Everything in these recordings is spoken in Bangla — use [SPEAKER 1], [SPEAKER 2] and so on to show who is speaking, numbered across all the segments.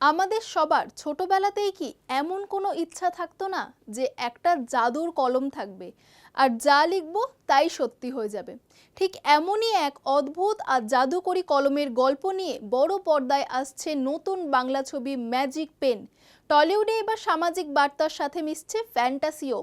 [SPEAKER 1] আমাদের সবার ছোটবেলাতেই কি এমন কোনো ইচ্ছা থাকতো না যে একটা জাদুর কলম থাকবে আর যা লিখবো তাই সত্যি হয়ে যাবে? ঠিক এমনই এক অদ্ভুত আর জাদুকরী কলমের গল্প নিয়ে বড় পর্দায় আসছে নতুন বাংলা ছবি ম্যাজিক পেন। টলিউডে এবার সামাজিক বার্তার সাথে মিশছে ফ্যান্টাসিও।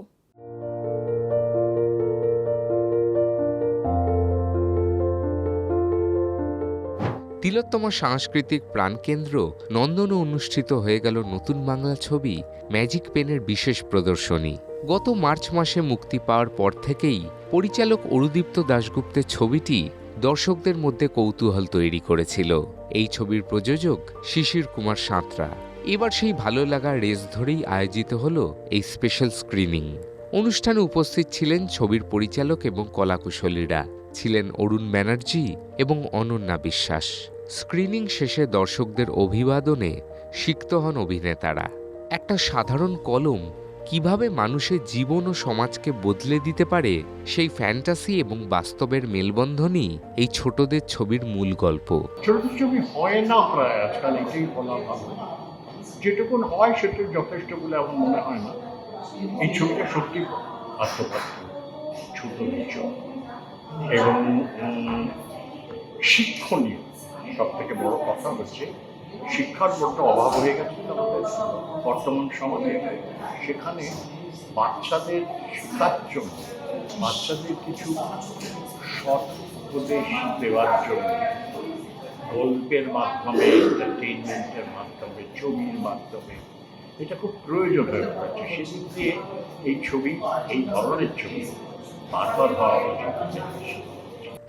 [SPEAKER 2] তিলোত্তমা সাংস্কৃতিক প্রাণকেন্দ্র নন্দনে অনুষ্ঠিত হয়ে গেল নতুন বাংলা ছবি ম্যাজিক পেনের বিশেষ প্রদর্শনী। গত মার্চ মাসে মুক্তি পাওয়ার পর থেকেই পরিচালক অরুদীপ্ত দাশগুপ্তের ছবিটি দর্শকদের মধ্যে কৌতূহল তৈরি করেছিল। এই ছবির প্রযোজক শিশির কুমার সাঁতরা। এবার সেই ভালো লাগার রেস ধরেই আয়োজিত হলো এই স্পেশাল স্ক্রিনিং। অনুষ্ঠানে উপস্থিত ছিলেন ছবির পরিচালক এবং কলাকুশলীরা, ছিলেন অরুণ ব্যানার্জি এবং অনন্যা বিশ্বাস। স্ক্রিনিং শেষে দর্শকদের অভিবাদনে সিক্ত হন অভিনেতারা। একটা সাধারণ কলম কিভাবে মানুষের জীবন ও সমাজকে বদলে দিতে পারে, সেই ফ্যান্টাসি এবং বাস্তবের মেলবন্ধনই এই ছোটদের ছবির মূল গল্প।
[SPEAKER 3] ছোটদের ছবি হয় না প্রায় আজকাল, এটাই বলা ভালো। যেটুকুন হয় সেটা যথেষ্ট বলে আমার মনে হয় না। এই ছবিটা সত্যি আত্মঘাতী, ছোটদের জন্য এবং শিক্ষণীয়। সব থেকে বড় কথা হচ্ছে শিক্ষার বড্ড অভাব হয়ে গেছে আমাদের বর্তমান সমাজে। সেখানে বাচ্চাদের শেখার জন্য, বাচ্চাদের কিছু সৎ উপদেশ দেওয়ার জন্য গল্পের মাধ্যমে, এন্টারটেইনমেন্টের মাধ্যমে, ছবির মাধ্যমে এটা খুব প্রয়োজন হয়ে পড়েছে। সেদিক দিয়ে এই ছবি, এই ধরনের ছবি বারবার হওয়া উচিত।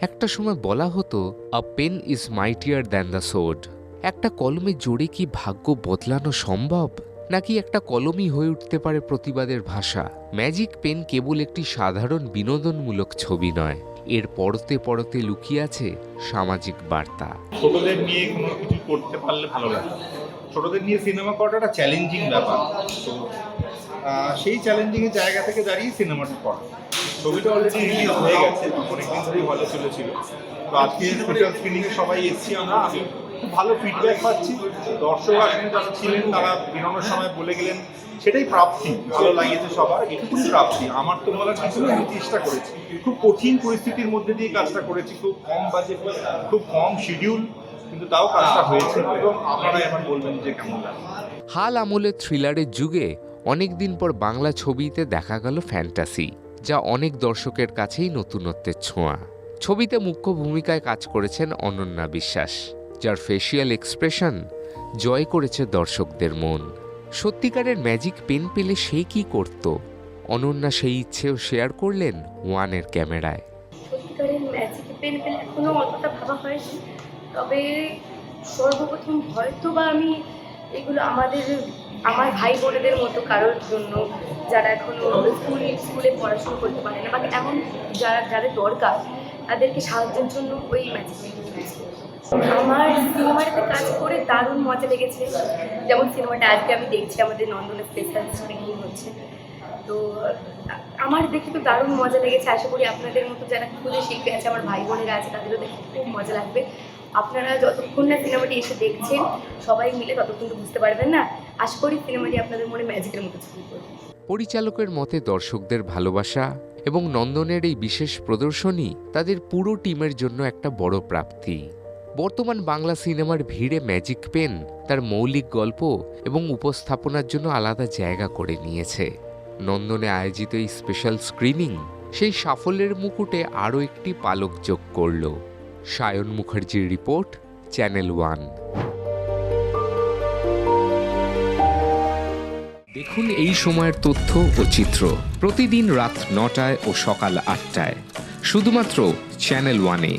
[SPEAKER 2] একটা সময় বলা হতো a pen is mightier than the sword. একটা কলমে জোরে কি ভাগ্য বদলানো সম্ভব, নাকি একটা কলমই হয়ে উঠতে পারে প্রতিবাদের ভাষা? ম্যাজিক পেন কেবল একটি সাধারণ বিনোদনমূলক ছবি নয়, এর পরতে পরতে লুকিয়ে আছে সামাজিক বার্তা।
[SPEAKER 4] ছোটদের নিয়ে কোনো কিছু করতে পারলে ভালো লাগে। ছোটদের নিয়ে সিনেমা করাটা একটা চ্যালেঞ্জিং ব্যাপার। তো সেই চ্যালেঞ্জিংয়ের জায়গা থেকে দাঁড়িয়ে সিনেমাটা করা। ছবিটা অলরেডি রিলিজ হয়ে গেছে, অনেকদিন ধরেই হলে চলেছিল। তো আজকে স্পেশাল স্ক্রিনিংয়ে সবাই এসেছি আমরা, খুব ভালো ফিডব্যাক পাচ্ছি। দর্শক আসলে যারা ছিলেন তারা বেরোনোর সময় বলে গেলেন সেটাই প্রাপ্তি, ভালো লাগিয়েছে সবার, এটুকুনি প্রাপ্তি। আমার তো বলার কিছু আমি চেষ্টা করেছি, খুব কঠিন পরিস্থিতির মধ্যে দিয়ে কাজটা করেছি, খুব কম বাজেট, খুব কম শিডিউল, কিন্তু তাও কাজটা হয়েছে এবং আপনারা এখন বলবেন যে কেমন লাগে।
[SPEAKER 2] হাল আমলের থ্রিলারের যুগে অনেকদিন পর বাংলা ছবিতে দেখা গেল ফ্যান্টাসি, যা অনেক দর্শকের কাছেই নতুনত্বের ছোঁয়া। ছবিতে মুখ্য ভূমিকায় কাজ করেছেন অনন্যা বিশ্বাস, যার ফেসিয়াল এক্সপ্রেশন জয় করেছে দর্শকদের মন। সত্যিকারের ম্যাজিক পেন পেলে সে কি করত, অনন্যা সেই ইচ্ছেও শেয়ার করলেন ওয়ানের ক্যামেরায়।
[SPEAKER 5] সত্যিকারের ম্যাজিক পেন পেলে এখনো অতটা ভাবা হয়নি, তবে সর্বপ্রথম হয়তো বা আমি এগুলো আমার ভাই বোনেদের মতো কারোর জন্য, যারা এখনো স্কুলে পড়াশুনো করতে পারে না বা এমন যাদের দরকার, তাদেরকে সাহায্যের জন্য ওই ম্যাজিক পেন পেয়েছি। আমার সিনেমাটাতে কাজ করে দারুণ মজা লেগেছে। যেমন সিনেমাটা আজকে আমি দেখছি, আমাদের নন্দনে স্পেশাল স্ক্রিনিং হচ্ছে, তো আমার দেখে তো দারুণ মজা লেগেছে। আশা করি আপনাদের মতো যারা খুঁজে শিখতে আছে, আমার ভাই বোনেরা আছে, তাদেরও দেখে খুব মজা লাগবে। আপনারা যতক্ষণ না সিনেমাটি এসে দেখছেন সবাই মিলে, ততক্ষণ তো বুঝতে পারবেন না। আশা করি সিনেমাটি আপনাদের মনে ম্যাজিকের মতো ছবি করবে।
[SPEAKER 2] পরিচালকের মতে দর্শকদের ভালোবাসা এবং নন্দনের এই বিশেষ প্রদর্শনী তাদের পুরো টিমের জন্য একটা বড় প্রাপ্তি। বর্তমান বাংলা সিনেমার ভিড়ে ম্যাজিক পেন তার মৌলিক গল্প এবং উপস্থাপনার জন্য আলাদা জায়গা করে নিয়েছে। নন্দনে আয়োজিত এই স্পেশাল স্ক্রিনিং সেই সাফল্যের মুকুটে আরও একটি পালক যোগ করল। সায়ন মুখার্জির রিপোর্ট, চ্যানেল ওয়ান। দেখুন এই সময়ের তথ্য ও চিত্র প্রতিদিন রাত ৯টায় ও সকাল ৮টায়, শুধুমাত্র চ্যানেল ওয়ানে।